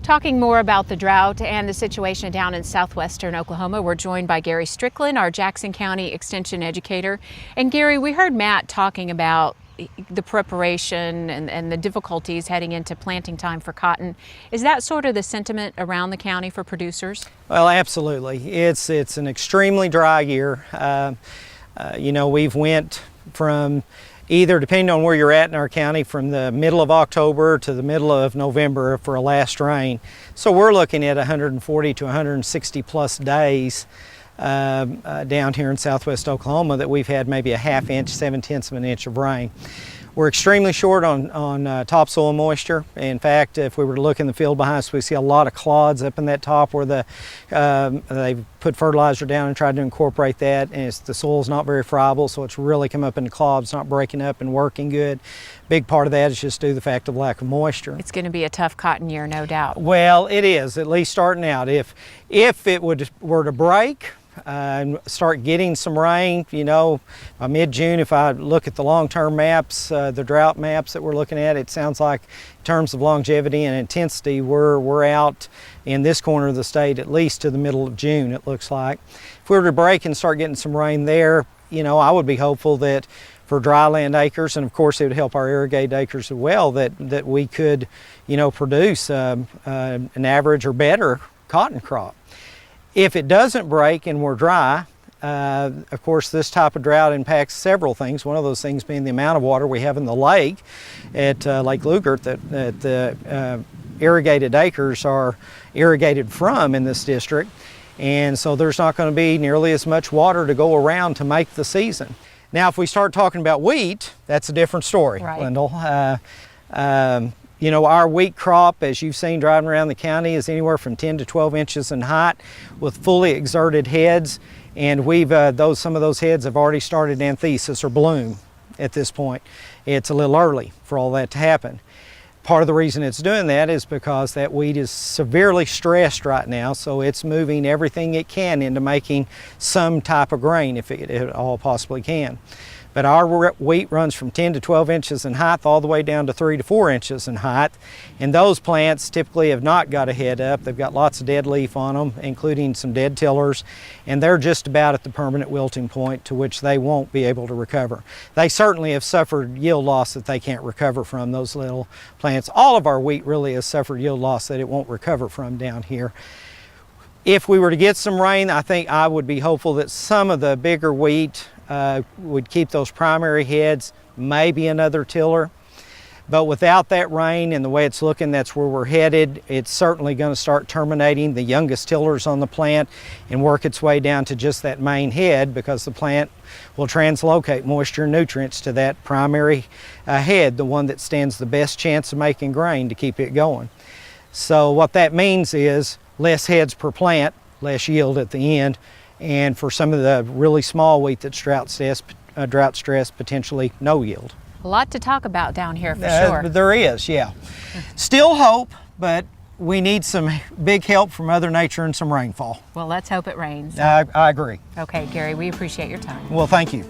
Talking more about the drought and the situation down in southwestern Oklahoma, we're joined by Gary Strickland, our Jackson County Extension educator. And Gary, we heard Matt talking about the preparation and the difficulties heading into planting time for cotton. Is that sort of the sentiment around the county for producers? Well, absolutely. It's an extremely dry year. You know, we've went from either, depending on where you're at in our county, from the middle of October to the middle of November for a last rain. So we're looking at 140 to 160 plus days down here in southwest Oklahoma that we've had maybe a half inch, 7/10 of an inch of rain. We're extremely short on topsoil moisture. In fact, if we were to look in the field behind us, we see a lot of clods up in that top where they've put fertilizer down and tried to incorporate that, and the soil's not very friable, so it's really come up into clods, not breaking up and working good. Big part of that is just due to the fact of lack of moisture. It's going to be a tough cotton year, no doubt. Well, it is, at least starting out. If it were to break, and start getting some rain, you know, by mid-June, if I look at the long-term maps, the drought maps that we're looking at, it sounds like in terms of longevity and intensity, we're out in this corner of the state at least to the middle of June, it looks like. If we were to break and start getting some rain there, you know, I would be hopeful that for dryland acres, and of course it would help our irrigated acres as well, that we could, you know, produce an average or better cotton crop. If it doesn't break and we're dry, of course this type of drought impacts several things. One of those things being the amount of water we have in the lake at Lake Lugert that the irrigated acres are irrigated from in this district. And so there's not going to be nearly as much water to go around to make the season. Now, if we start talking about wheat, that's a different story, right. Lyndall. You know, our wheat crop, as you've seen driving around the county, is anywhere from 10 to 12 inches in height with fully exerted heads. And some of those heads have already started anthesis or bloom at this point. It's a little early for all that to happen. Part of the reason it's doing that is because that wheat is severely stressed right now, so it's moving everything it can into making some type of grain if it all possibly can. But our wheat runs from 10 to 12 inches in height all the way down to 3 to 4 inches in height. And those plants typically have not got a head up. They've got lots of dead leaf on them, including some dead tillers. And they're just about at the permanent wilting point to which they won't be able to recover. They certainly have suffered yield loss that they can't recover from, those little plants. All of our wheat really has suffered yield loss that it won't recover from down here. If we were to get some rain, I think I would be hopeful that some of the bigger wheat would keep those primary heads, maybe another tiller. But without that rain and the way it's looking, that's where we're headed. It's certainly going to start terminating the youngest tillers on the plant and work its way down to just that main head, because the plant will translocate moisture and nutrients to that primary head, the one that stands the best chance of making grain to keep it going. So what that means is less heads per plant, less yield at the end, and for some of the really small wheat that's drought stressed, potentially no yield. A lot to talk about down here for sure. There is, yeah. Still hope, but we need some big help from Mother Nature and some rainfall. Well, let's hope it rains. I agree. Okay, Gary, we appreciate your time. Well, thank you.